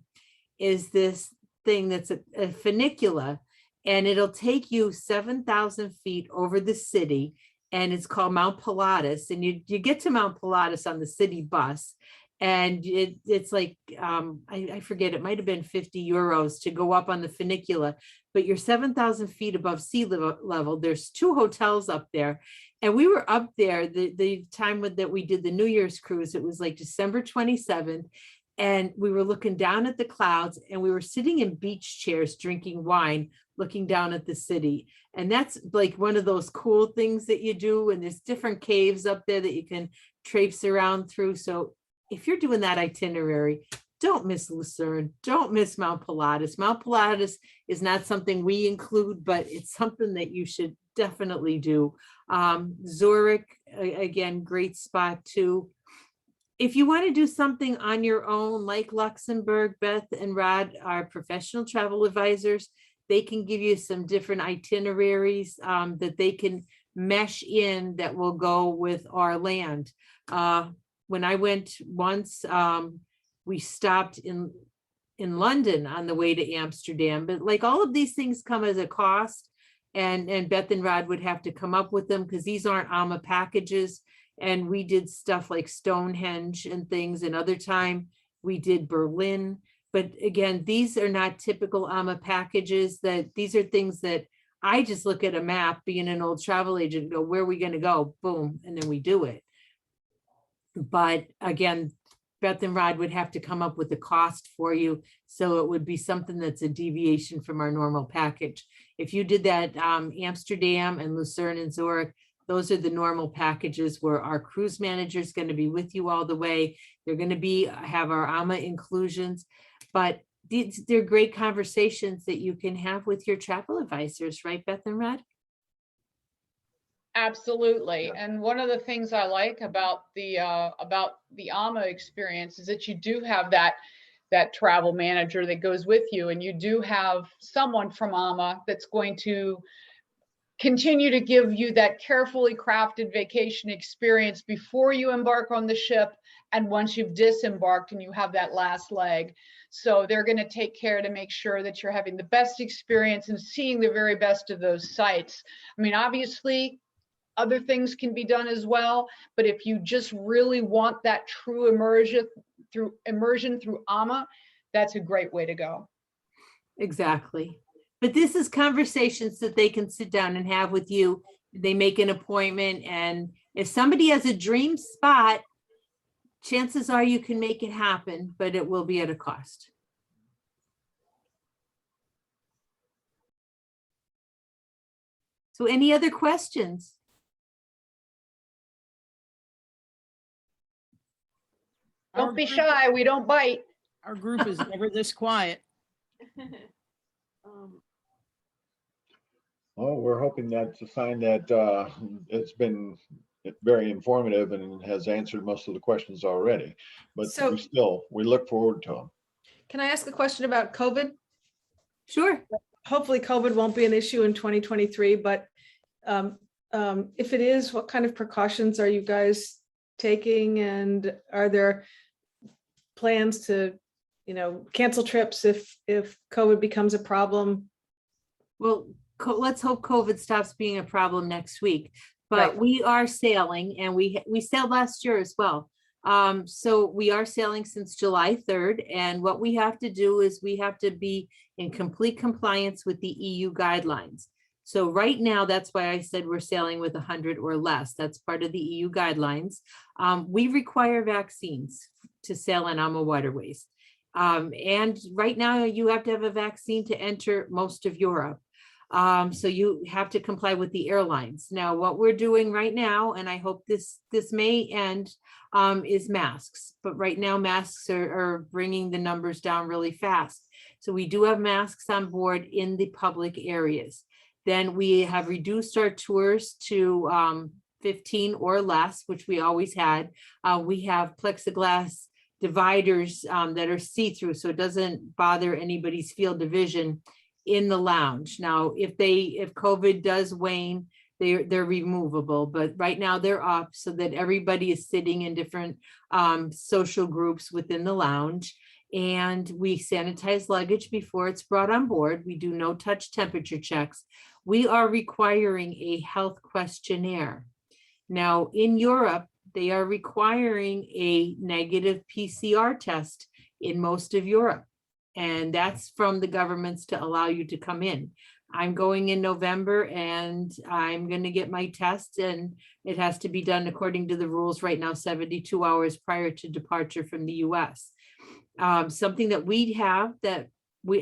is this thing that's a funicular, and it'll take you 7,000 feet over the city, and it's called Mount Pilatus. And you get to Mount Pilatus on the city bus, and it's like, I forget, it might've been 50 euros to go up on the funicular, but you're 7,000 feet above sea level. There's 2 hotels up there. And we were up there the time that we did the New Year's cruise. It was like December 27th. And we were looking down at the clouds, and we were sitting in beach chairs, drinking wine, looking down at the city. And that's like one of those cool things that you do. And there's different caves up there that you can traipse around through. So if you're doing that itinerary, don't miss Lucerne, don't miss Mount Pilatus. Mount Pilatus is not something we include, but it's something that you should definitely do. Zurich, again, great spot too. If you want to do something on your own, like Luxembourg, Beth and Rod are professional travel advisors. They can give you some different itineraries that they can mesh in that will go with our land. When I went once, we stopped in London on the way to Amsterdam, but like all of these things come as a cost, and Beth and Rod would have to come up with them because these aren't AMA packages. And we did stuff like Stonehenge and things. Another time we did Berlin. But again, these are not typical AMA packages. That these are things that I just look at a map, being an old travel agent, and go, where are we going to go? Boom. And then we do it. But again, Beth and Rod would have to come up with a cost for you. So it would be something that's a deviation from our normal package. If you did that Amsterdam and Lucerne and Zurich, those are the normal packages where our cruise manager is going to be with you all the way. They're going to have our AMA inclusions, but they're great conversations that you can have with your travel advisors, right, Beth and Rod? Absolutely. And one of the things I like about the AMA experience is that you do have that travel manager that goes with you, and you do have someone from AMA that's going to continue to give you that carefully crafted vacation experience before you embark on the ship and once you've disembarked and you have that last leg. So they're going to take care to make sure that you're having the best experience and seeing the very best of those sites. I mean, obviously, other things can be done as well, but if you just really want that true immersion through AMA, that's a great way to go. Exactly. But this is conversations that they can sit down and have with you. They make an appointment, and if somebody has a dream spot, chances are you can make it happen, but it will be at a cost. So any other questions? Don't be shy, we don't bite. Our group is never this quiet. Well, we're hoping that's a sign that it's been very informative and has answered most of the questions already. But So- we look forward to them. Can I ask a question about COVID? Sure. Hopefully COVID won't be an issue in 2023, but if it is, what kind of precautions are you guys taking? And are there plans to, cancel trips if COVID becomes a problem? Well, let's hope COVID stops being a problem next week. But Right. we are sailing, and we sailed last year as well. So we are sailing since July 3rd. And what we have to do is we have to be in complete compliance with the EU guidelines. So right now, that's why I said we're sailing with 100 or less. That's part of the EU guidelines. We require vaccines to sail on AmaWaterways. And right now you have to have a vaccine to enter most of Europe. So you have to comply with the airlines. Now, what we're doing right now, and I hope this may end, is masks. But right now masks are bringing the numbers down really fast. So we do have masks on board in the public areas. Then we have reduced our tours to 15 or less, which we always had. We have plexiglass dividers that are see-through, so it doesn't bother anybody's field of vision in the lounge. Now, if COVID does wane, they're removable, but right now they're up so that everybody is sitting in different social groups within the lounge. And we sanitize luggage before it's brought on board. We do no touch temperature checks. We are requiring a health questionnaire. Now, in Europe, they are requiring a negative PCR test in most of Europe. And that's from the governments to allow you to come in. I'm going in November and I'm going to get my test, and it has to be done according to the rules right now, 72 hours prior to departure from the US. Something that we have that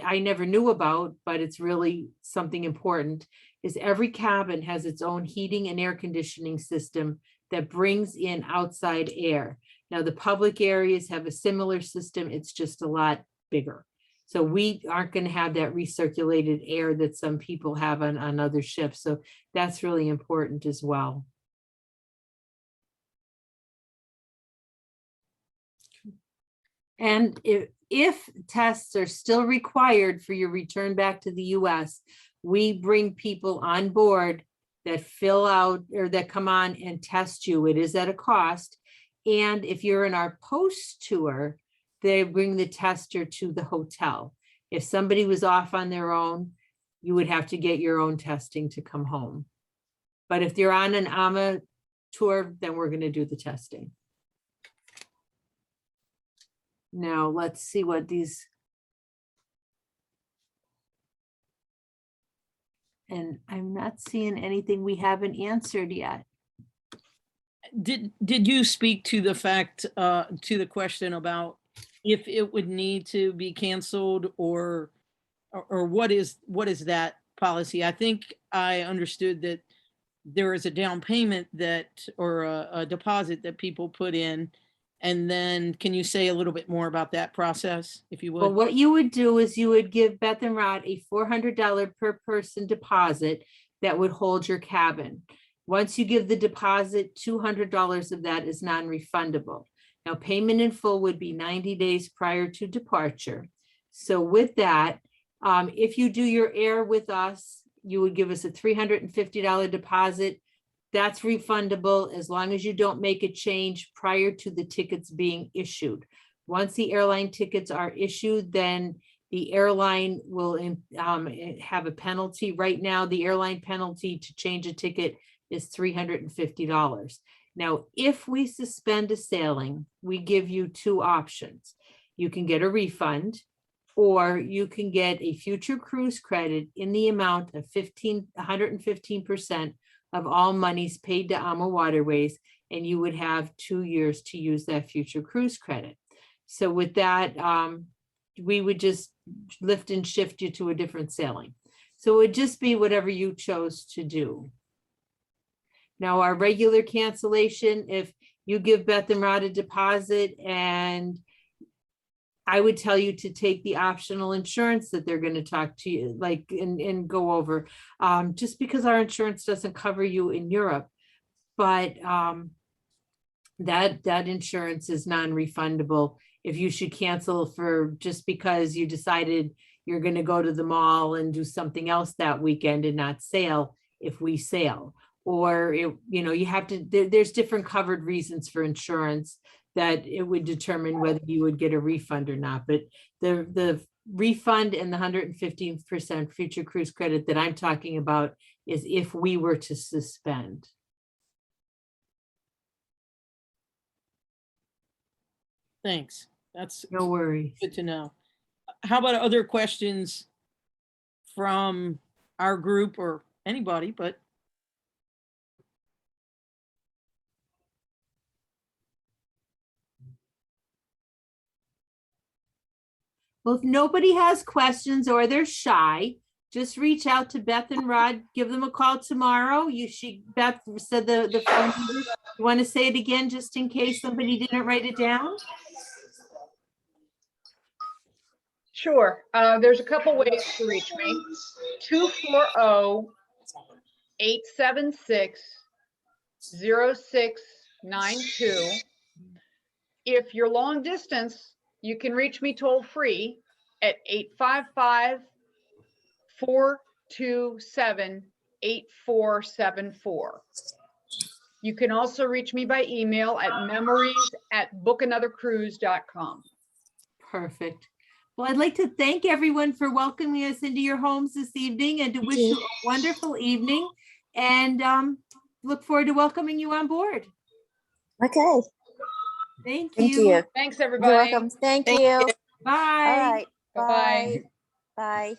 I never knew about, but it's really something important, is every cabin has its own heating and air conditioning system that brings in outside air. Now, the public areas have a similar system. It's just a lot bigger. So we aren't going to have that recirculated air that some people have on other ships. So that's really important as well. And if tests are still required for your return back to the US, we bring people on board that fill out or that come on and test you. It is at a cost. And if you're in our post tour, they bring the tester to the hotel. If somebody was off on their own, you would have to get your own testing to come home. But if you're on an AMA tour, then we're going to do the testing. Now, let's see what these. And I'm not seeing anything we haven't answered yet. Did you speak to the fact, to the question about if it would need to be canceled or what is that policy? I think I understood that there is a down payment that, or a deposit that people put in. And then can you say a little bit more about that process, if you Well, would? what you would do is you would give Beth and Rod a $400 per person deposit that would hold your cabin. Once you give the deposit, $200 of that is non-refundable. Now, payment in full would be 90 days prior to departure. So with that, if you do your air with us, you would give us a $350 deposit. That's refundable as long as you don't make a change prior to the tickets being issued. Once the airline tickets are issued, then the airline will have a penalty. Right now, the airline penalty to change a ticket is $350. Now, if we suspend a sailing, we give you two options. You can get a refund, or you can get a future cruise credit in the amount of 115% of all monies paid to AmaWaterways, and you would have 2 years to use that future cruise credit. So with that, we would just lift and shift you to a different sailing. So it would just be whatever you chose to do. Now, our regular cancellation, if you give Beth and Rod a deposit, and I would tell you to take the optional insurance that they're going to talk to you, like, and go over, just because our insurance doesn't cover you in Europe. But that insurance is non-refundable. If you should cancel for just because you decided you're going to go to the mall and do something else that weekend and not sail, if we sail, or you have to, there's different covered reasons for insurance that it would determine whether you would get a refund or not. But the refund and the 115% future cruise credit that I'm talking about is if we were to suspend. Thanks. That's No worries. good to know. How about other questions from our group or anybody, but Well, if nobody has questions or they're shy, just reach out to Beth and Rod, give them a call tomorrow. Beth said the phone number. You want to say it again, just in case somebody didn't write it down? Sure. There's a couple ways to reach me. 240-876-0692. If you're long distance, you can reach me toll free at 855-427-8474. You can also reach me by email at memories@bookanothercruise.com. Perfect. Well, I'd like to thank everyone for welcoming us into your homes this evening and to wish you a wonderful evening, and look forward to welcoming you on board. Okay, Thank thank you. you. Thanks, You're everybody. welcome. Thank you. Bye. All right. Bye-bye. Bye. Bye.